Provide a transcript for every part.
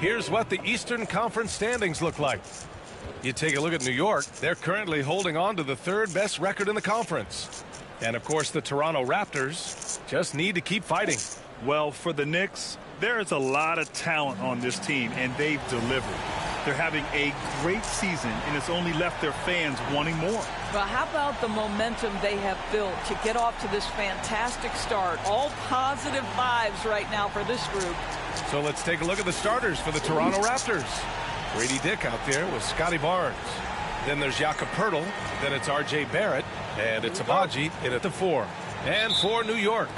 Here's what the Eastern Conference standings look like. You take a look at New York. They're currently holding on to the third best record in the conference. And, of course, the Toronto Raptors just need to keep fighting. Well, for the Knicks, there is a lot of talent on this team, and they've delivered. They're having a great season, and it's only left their fans wanting more. Well, how about the momentum they have built to get off to this fantastic start? All positive vibes right now for this group. So let's take a look at the starters for the Toronto Raptors. Grady Dick out there with Scotty Barnes. Then there's Jakob Poeltl. Then it's R.J. Barrett. And it's Abaji in at the 4. And for New York,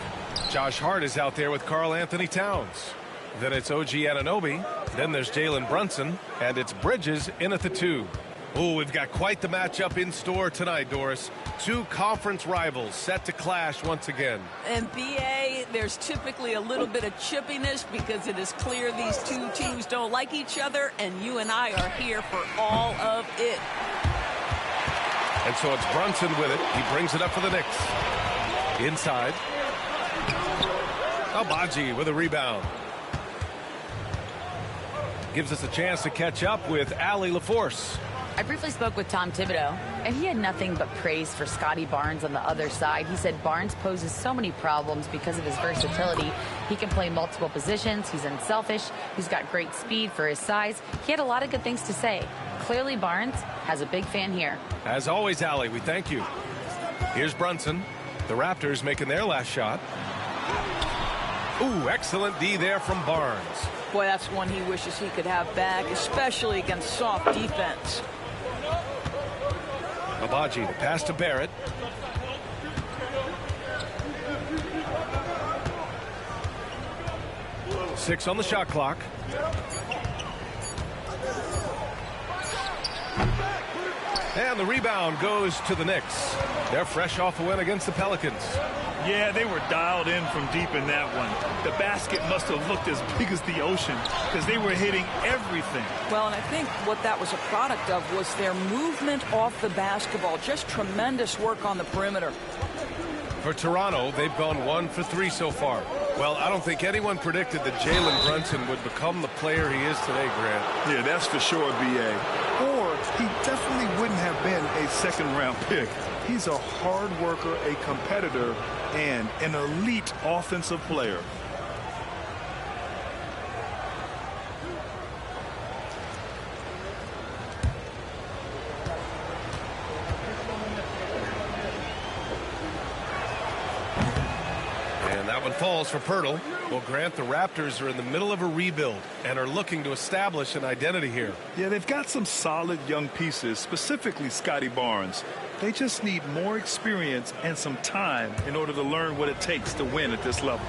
Josh Hart is out there with Karl Anthony Towns. Then it's OG Anunoby. Then there's Jalen Brunson. And it's Bridges in at the 2. Oh, we've got quite the matchup in store tonight, Doris. Two conference rivals set to clash once again. And BA, there's typically a little bit of chippiness because it is clear these two teams don't like each other, and you and I are here for all of it. And so it's Brunson with it. He brings it up for the Knicks. Inside. Abaji with a rebound. Gives us a chance to catch up with Allie LaForce. I briefly spoke with Tom Thibodeau, and he had nothing but praise for Scotty Barnes on the other side. He said Barnes poses so many problems because of his versatility. He can play multiple positions. He's unselfish. He's got great speed for his size. He had a lot of good things to say. Clearly, Barnes has a big fan here. As always, Allie, we thank you. Here's Brunson. The Raptors making their last shot. Ooh, excellent D there from Barnes. Boy, that's one he wishes he could have back, especially against soft defense. Abaji, the pass to Barrett. Six on the shot clock. And the rebound goes to the Knicks. They're fresh off a win against the Pelicans. Yeah, they were dialed in from deep in that one. The basket must have looked as big as the ocean because they were hitting everything. Well, and I think what that was a product of was their movement off the basketball. Just tremendous work on the perimeter. For Toronto, they've gone 1 for 3 so far. Well, I don't think anyone predicted that Jalen Brunson would become the player he is today, Grant. Yeah, that's for sure, B.A. Or he definitely wouldn't have been a second-round pick. He's a hard worker, a competitor, and an elite offensive player. And that one falls for Poeltl. Well, Grant, the Raptors are in the middle of a rebuild and are looking to establish an identity here. Yeah, they've got some solid young pieces, specifically Scotty Barnes. They just need more experience and some time in order to learn what it takes to win at this level.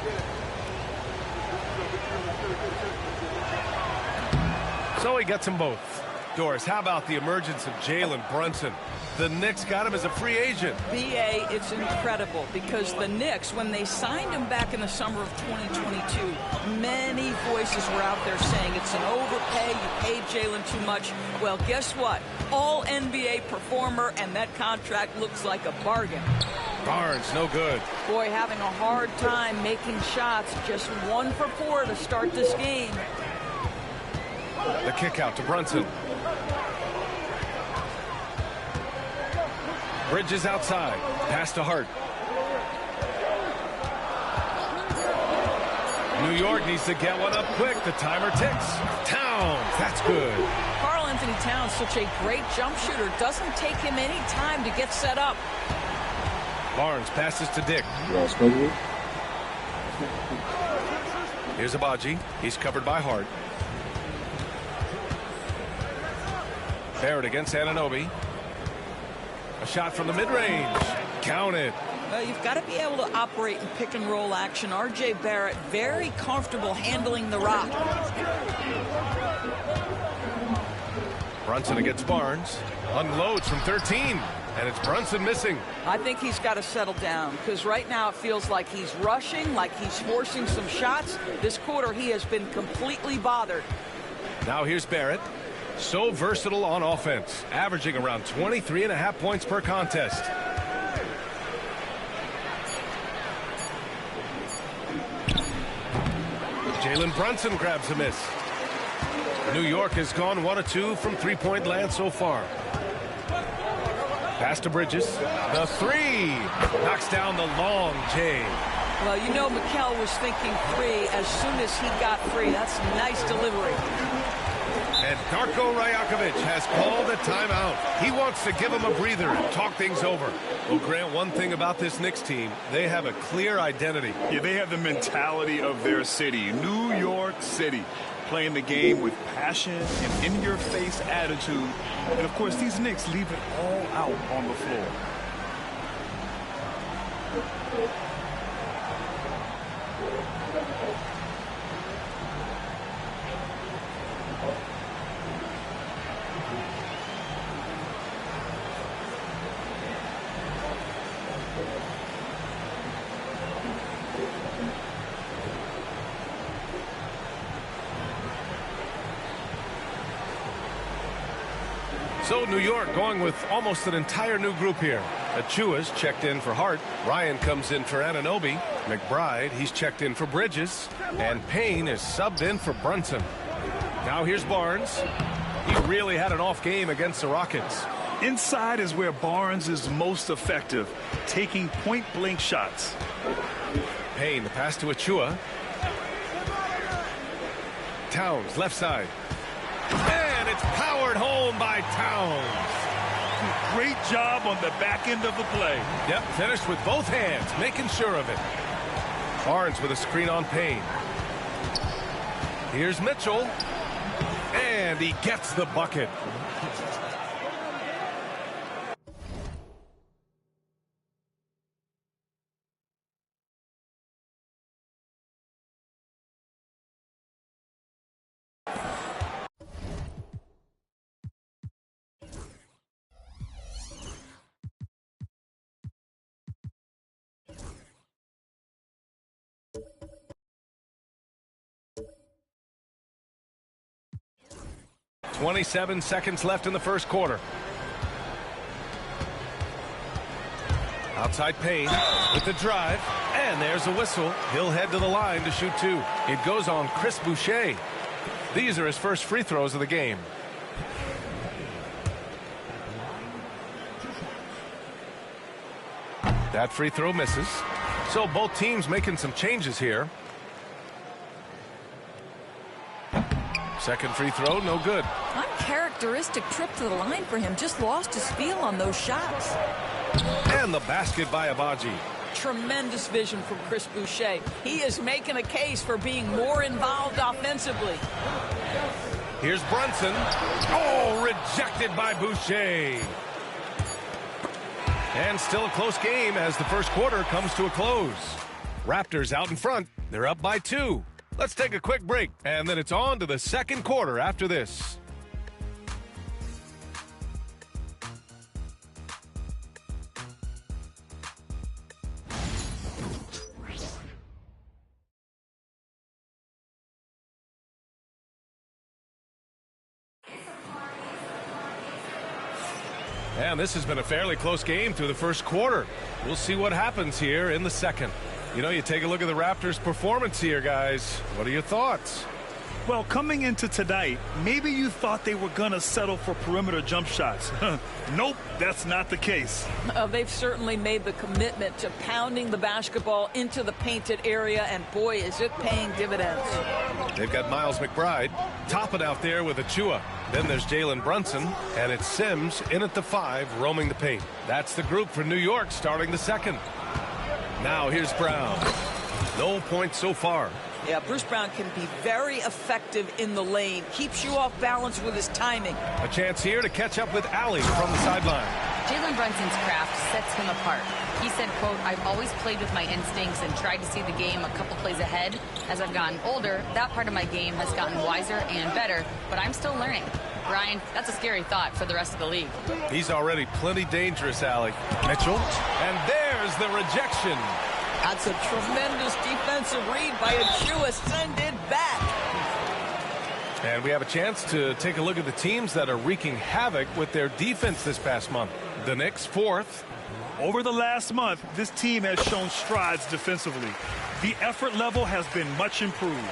So he gets them both. Doris, how about the emergence of Jalen Brunson? The Knicks got him as a free agent. B.A., it's incredible because the Knicks, when they signed him back in the summer of 2022, many voices were out there saying it's an overpay, you paid Jalen too much. Well, guess what? All NBA performer, and that contract looks like a bargain. Barnes, no good. Boy, having a hard time making shots, just 1 for 4 to start this game. The kick out to Brunson. Bridges outside. Pass to Hart. New York needs to get one up quick. The timer ticks. Towns. That's good. Karl Anthony Towns, such a great jump shooter. Doesn't take him any time to get set up. Barnes passes to Dick. Here's Abaji. He's covered by Hart. Barrett against Anunoby. A shot from the mid-range. Count it. You've got to be able to operate in pick-and-roll action. R.J. Barrett very comfortable handling the rock. Brunson against Barnes. Unloads from 13. And it's Brunson missing. I think he's got to settle down because right now it feels like he's rushing, like he's forcing some shots. This quarter he has been completely bothered. Now here's Barrett. So versatile on offense, averaging around 23.5 points per contest. Jalen Brunson grabs a miss. New York has gone 1 of 2 from three-point land so far. Pass to Bridges. The three. Knocks down the long J. Well, you know Mikel was thinking three as soon as he got free. That's nice delivery. And Darko Rajakovic has called a timeout. He wants to give him a breather and talk things over. Well, Grant, one thing about this Knicks team, they have a clear identity. Yeah, they have the mentality of their city, New York City, playing the game with passion and in-your-face attitude. And, of course, these Knicks leave it all out on the floor. So New York going with almost an entire new group here. Achua's checked in for Hart. Ryan comes in for Anunoby. McBride, he's checked in for Bridges. And Payne is subbed in for Brunson. Now here's Barnes. He really had an off game against the Rockets. Inside is where Barnes is most effective, taking point-blank shots. Payne, the pass to Achua. Towns, left side. And it's powered home by Towns. Great job on the back end of the play. Yep, finished with both hands, making sure of it. Barnes with a screen on Payne. Here's Mitchell. And he gets the bucket. .27 seconds left in the first quarter. Outside Payne with the drive, and there's a whistle. He'll head to the line to shoot two. It goes on Chris Boucher. These are his first free throws of the game. That free throw misses. So both teams making some changes here. Second free throw, no good. Uncharacteristic trip to the line for him. Just lost his feel on those shots. And the basket by Abaji. Tremendous vision from Chris Boucher. He is making a case for being more involved offensively. Here's Brunson. Oh, rejected by Boucher. And still a close game as the first quarter comes to a close. Raptors out in front. They're up by 2. Let's take a quick break, and then it's on to the second quarter after this. And this has been a fairly close game through the first quarter. We'll see what happens here in the second. You know, you take a look at the Raptors' performance here, guys. What are your thoughts? Well, coming into tonight, maybe you thought they were going to settle for perimeter jump shots. Nope, that's not the case. They've certainly made the commitment to pounding the basketball into the painted area, and boy, is it paying dividends. They've got Miles McBride topping out there with Achua. Then there's Jalen Brunson, and it's Sims in at the 5, roaming the paint. That's the group for New York starting the second. Now here's Brown. No points so far. Yeah, Bruce Brown can be very effective in the lane. Keeps you off balance with his timing. A chance here to catch up with Allie from the sideline. Jalen Brunson's craft sets him apart. He said, quote, "I've always played with my instincts and tried to see the game a couple plays ahead. As I've gotten older, that part of my game has gotten wiser and better, but I'm still learning." Brian, that's a scary thought for the rest of the league. He's already plenty dangerous, Allie. Mitchell, and there's the rejection. That's a tremendous defensive read by Achua. Send it back. And we have a chance to take a look at the teams that are wreaking havoc with their defense this past month. The Knicks, 4th. Over the last month, this team has shown strides defensively. The effort level has been much improved.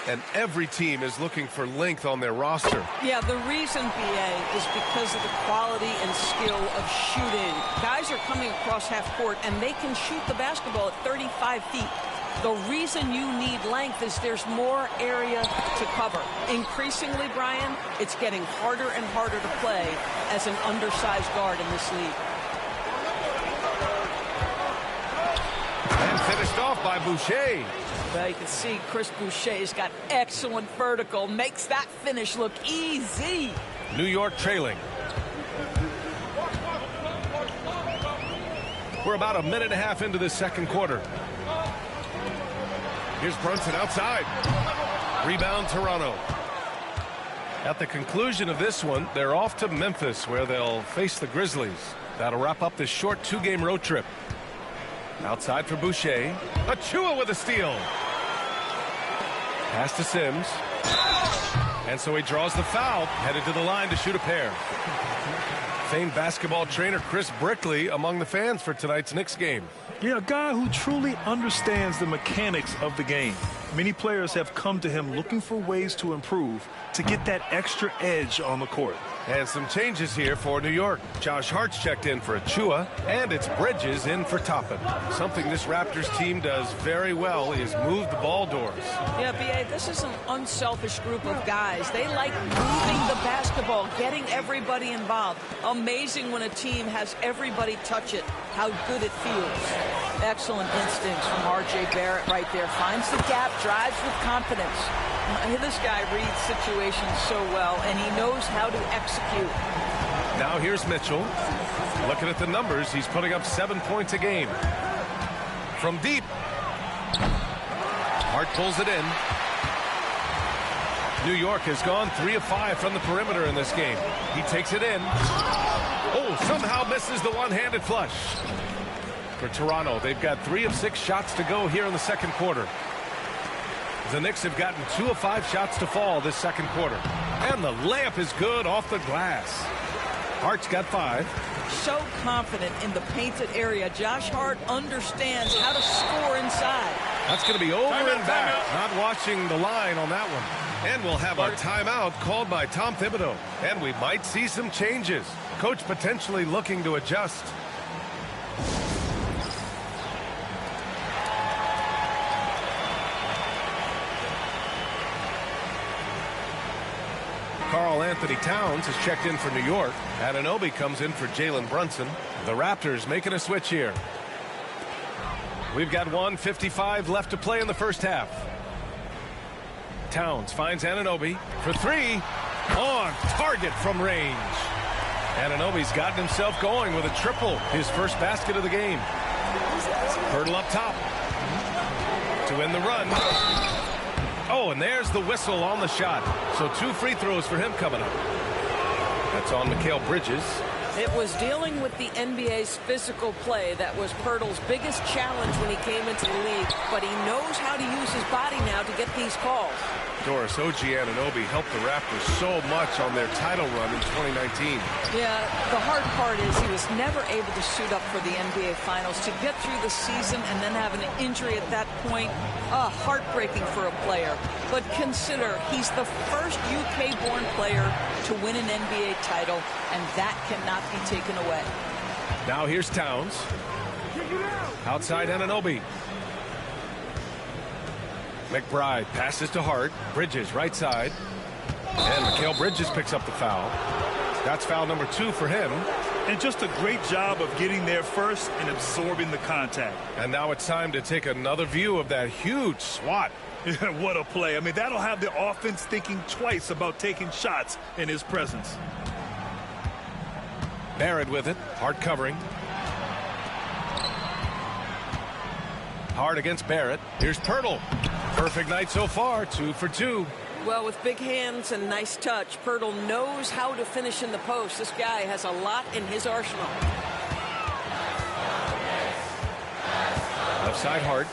And every team is looking for length on their roster. Yeah, the reason, BA, is because of the quality and skill of shooting. Guys are coming across half court, and they can shoot the basketball at 35 feet. The reason you need length is there's more area to cover. Increasingly, Brian, it's getting harder and harder to play as an undersized guard in this league. And finished off by Boucher. Well, you can see Chris Boucher's got excellent vertical. Makes that finish look easy. New York trailing. We're about a minute and a half into the second quarter. Here's Brunson outside. Rebound Toronto. At the conclusion of this one, they're off to Memphis, where they'll face the Grizzlies. That'll wrap up this short two-game road trip. Outside for Boucher. Achua with a steal. Pass to Sims. And so he draws the foul, headed to the line to shoot a pair. Famed basketball trainer Chris Brickley among the fans for tonight's Knicks game. Yeah, a guy who truly understands the mechanics of the game. Many players have come to him looking for ways to improve, to get that extra edge on the court. And some changes here for New York. Josh Hart's checked in for Achua, and it's Bridges in for Toppin. Something this Raptors team does very well is move the ball doors. Yeah, B.A., this is an unselfish group of guys. They like moving the basketball, getting everybody involved. Amazing when a team has everybody touch it, how good it feels. Excellent instincts from R.J. Barrett right there. Finds the gap, drives with confidence. This guy reads situations so well, and he knows how to execute. Now here's Mitchell. Looking at the numbers, he's putting up 7 points a game. From deep. Hart pulls it in. New York has gone 3 of 5 from the perimeter in this game. He takes it in. Oh, somehow misses the one-handed flush. For Toronto, they've got 3 of 6 shots to go here in the second quarter. The Knicks have gotten 2 of 5 shots to fall this second quarter. And the layup is good off the glass. Hart's got 5. So confident in the painted area. Josh Hart understands how to score inside. That's going to be over and back. Not watching the line on that one. And we'll have a timeout called by Tom Thibodeau. And we might see some changes. Coach potentially looking to adjust. Karl Anthony Towns has checked in for New York. Anunoby comes in for Jalen Brunson. The Raptors making a switch here. We've got 1:55 left to play in the first half. Towns finds Anunoby for 3. On target from range. Anunoby's gotten himself going with a triple. His first basket of the game. Hurdle up top. To win the run. Oh, and there's the whistle on the shot. So 2 free throws for him coming up. That's on Mikal Bridges. It was dealing with the NBA's physical play that was Pirtle's biggest challenge when he came into the league, but he knows how to use his body now to get these calls. Doris OG Anunoby helped the Raptors so much on their title run in 2019. Yeah, the hard part is he was never able to suit up for the NBA Finals. To get through the season and then have an injury at that point, heartbreaking for a player. But consider, he's the first UK-born player to win an NBA title, and that cannot be taken away. Now here's Towns. Outside Anunoby. McBride passes to Hart. Bridges right side. And Mikal Bridges picks up the foul. That's foul number 2 for him. And just a great job of getting there first and absorbing the contact. And now it's time to take another view of that huge swat. What a play. I mean, that'll have the offense thinking twice about taking shots in his presence. Barrett with it. Hart covering. Hart against Barrett. Here's Pirtle. Perfect night so far. 2 for 2. Well, with big hands and nice touch, Pirtle knows how to finish in the post. This guy has a lot in his arsenal. Left side Hart.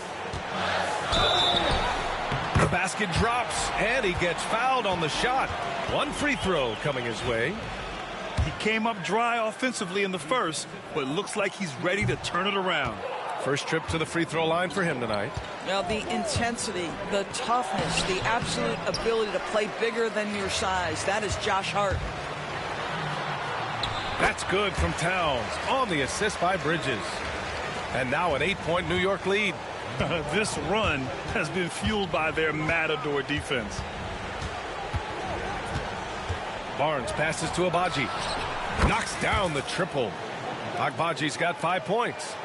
The basket drops, and he gets fouled on the shot. 1 free throw coming his way. He came up dry offensively in the first, but looks like he's ready to turn it around. First trip to the free throw line for him tonight. Now, the intensity, the toughness, the absolute ability to play bigger than your size. That is Josh Hart. That's good from Towns on the assist by Bridges. And now an 8-point New York lead. This run has been fueled by their Matador defense. Barnes passes to Agbaji. Knocks down the triple. Agbaji's got 5 points.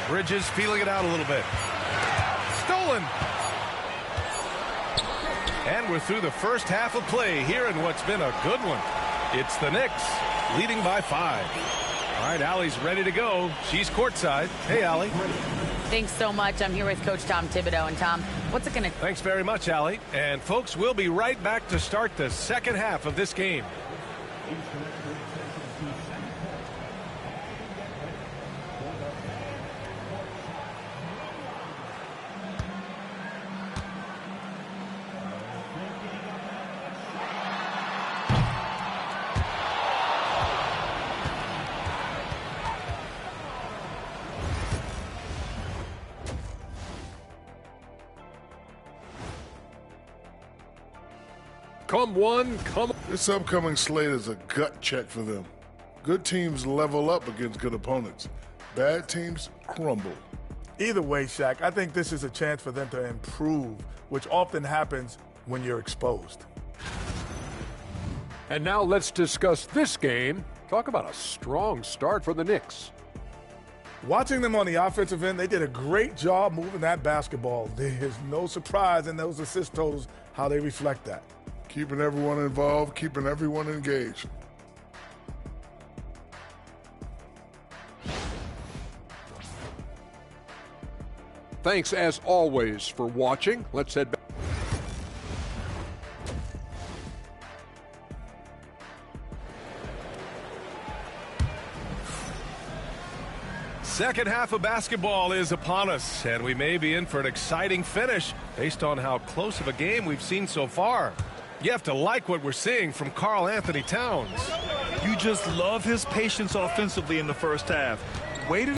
Bridges feeling it out a little bit. Stolen. And we're through the first half of play here in what's been a good one. It's the Knicks leading by 5. All right, Allie's ready to go. She's courtside. Hey, Allie. Thanks so much. I'm here with Coach Tom Thibodeau. And Tom, what's it going to... Thanks very much, Allie. And folks, we'll be right back to start the second half of this game. Come one, come. This upcoming slate is a gut check for them. Good teams level up against good opponents. Bad teams crumble. Either way, Shaq, I think this is a chance for them to improve, which often happens when you're exposed. And now let's discuss this game. Talk about a strong start for the Knicks. Watching them on the offensive end, they did a great job moving that basketball. There's no surprise in those assist totals how they reflect that. Keeping everyone involved, keeping everyone engaged. Thanks, as always, for watching. Let's head back. Second half of basketball is upon us, and we may be in for an exciting finish based on how close of a game we've seen so far. You have to like what we're seeing from Karl Anthony Towns. You just love his patience offensively in the first half. Waited